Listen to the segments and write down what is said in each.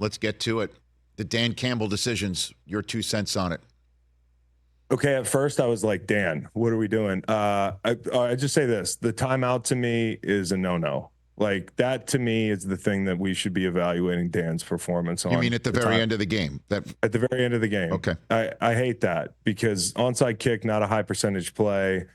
Let's get to it. The Dan Campbell decisions, your 2 cents on it. Okay, at first I was like, Dan, what are we doing? I just say this. The timeout to me is a no-no. Like, that to me is the thing that we should be evaluating Dan's performance on. You mean at the very end of the game? At the very end of the game. Okay. I hate that because onside kick, not a high percentage play.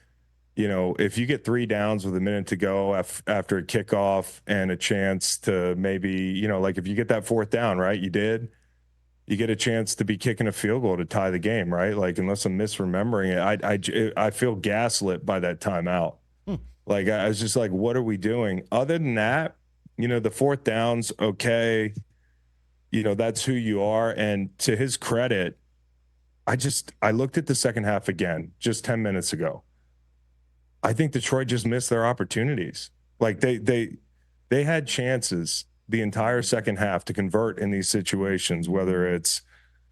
You know, if you get 3 downs with a minute to go after a kickoff and a chance to maybe, you know, like if you get that 4th down, right, you get a chance to be kicking a field goal to tie the game, right? Like, unless I'm misremembering it, I feel gaslit by that timeout. Like, I was just like, what are we doing? Other than that, you know, the 4th down's okay. You know, that's who you are. And to his credit, I looked at the second half again just 10 minutes ago. I think Detroit just missed their opportunities. Like, they had chances the entire second half to convert in these situations, whether it's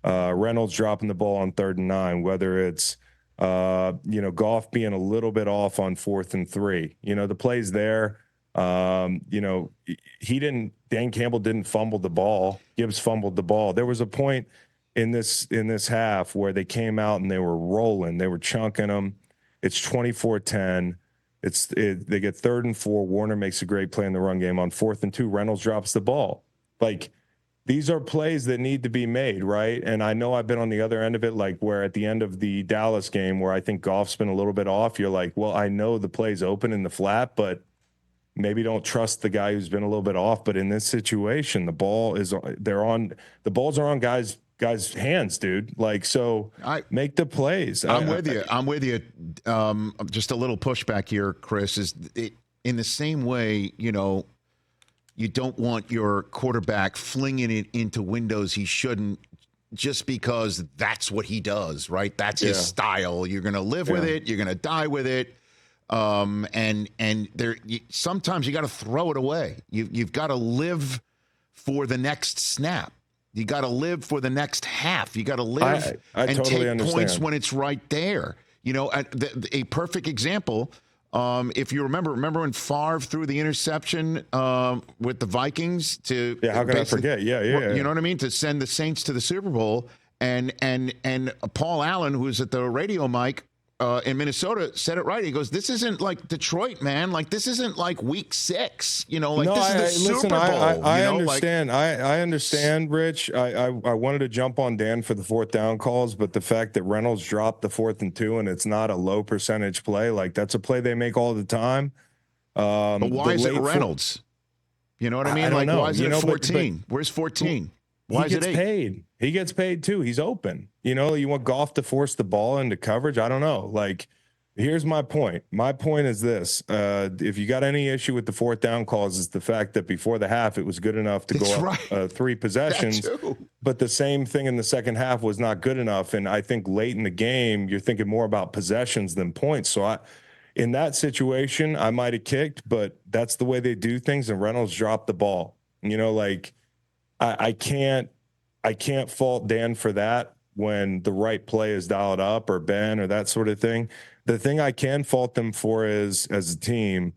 Reynolds dropping the ball on 3rd and 9, whether it's you know, Goff being a little bit off on 4th and 3. You know, the plays there. You know, Dan Campbell didn't fumble the ball. Gibbs fumbled the ball. There was a point in this half where they came out and they were rolling. They were chunking them. It's 24-10. They get 3rd and 4. Warner makes a great play in the run game. On 4th and 2, Reynolds drops the ball. Like, these are plays that need to be made, right? And I know I've been on the other end of it, like where at the end of the Dallas game where I think Goff's been a little bit off, you're like, well, I know the play's open in the flat, but maybe don't trust the guy who's been a little bit off. But in this situation, the balls are on guys' hands, dude. Like, so make the plays. I'm with you. Just a little pushback here, Chris, is in the same way, you know, you don't want your quarterback flinging it into windows he shouldn't just because that's what he does, right? That's his style. You're going to live with it. You're going to die with it. And sometimes you got to throw it away. You've got to live for the next snap. You got to live for the next half. You got to live I and totally take understand. points when it's right there. You know, a perfect example. If you remember when Favre threw the interception with the Vikings to how can I forget? Yeah. You know what I mean? To send the Saints to the Super Bowl, and Paul Allen, who's at the radio mic in Minnesota, said it right. He goes, "This isn't like Detroit, man. Like, this isn't like Week 6. You know, like this is the Super Bowl." I understand. I understand, Rich. I wanted to jump on Dan for the 4th down calls, but the fact that Reynolds dropped the 4th and 2 and it's not a low percentage play, like that's a play they make all the time. But why is it Reynolds? You know what I mean? Like, why is it 14? Where's 14? Why is it 8? He gets paid. He gets paid too. He's open. You know, you want Goff to force the ball into coverage? I don't know. Like, here's my point. My point is this. If you got any issue with the 4th down calls, is the fact that before the half, it was good enough to go up 3 possessions. But the same thing in the second half was not good enough. And I think late in the game, you're thinking more about possessions than points. So in that situation, I might have kicked, but that's the way they do things. And Reynolds dropped the ball. You know, like, I can't fault Dan for that when the right play is dialed up, or Ben, or that sort of thing. The thing I can fault them for is, as a team,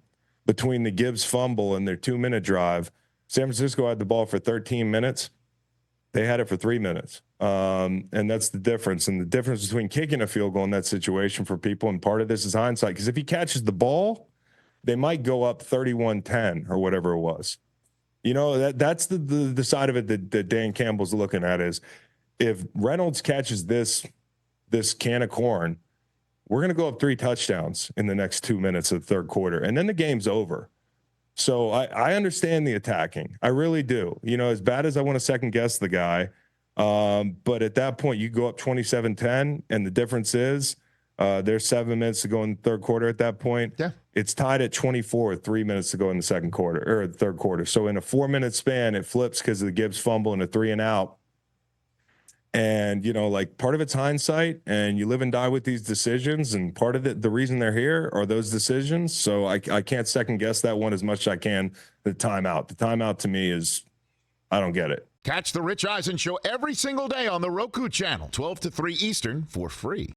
between the Gibbs fumble and their 2-minute drive, San Francisco had the ball for 13 minutes. They had it for 3 minutes. And that's the difference. And the difference between kicking a field goal in that situation for people, and part of this is hindsight, because if he catches the ball, they might go up 31-10 or whatever it was. You know, that's the side of it that Dan Campbell's looking at, is if Reynolds catches this can of corn, we're going to go up 3 touchdowns in the next 2 minutes of the third quarter, and then the game's over. So I understand the attacking. I really do. You know, as bad as I want to second guess the guy, but at that point you go up 27-10, and the difference is there's 7 minutes to go in the third quarter at that point. Yeah. It's tied at 24 with 3 minutes to go in the second quarter, or the third quarter. So in a 4-minute span, it flips because of the Gibbs fumble and a 3 and out. And, you know, like, part of it's hindsight, and you live and die with these decisions. And part of the reason they're here are those decisions. So I can't second guess that one as much as I can. The timeout to me is, I don't get it. Catch the Rich Eisen Show every single day on the Roku channel, 12 to 3 Eastern, for free.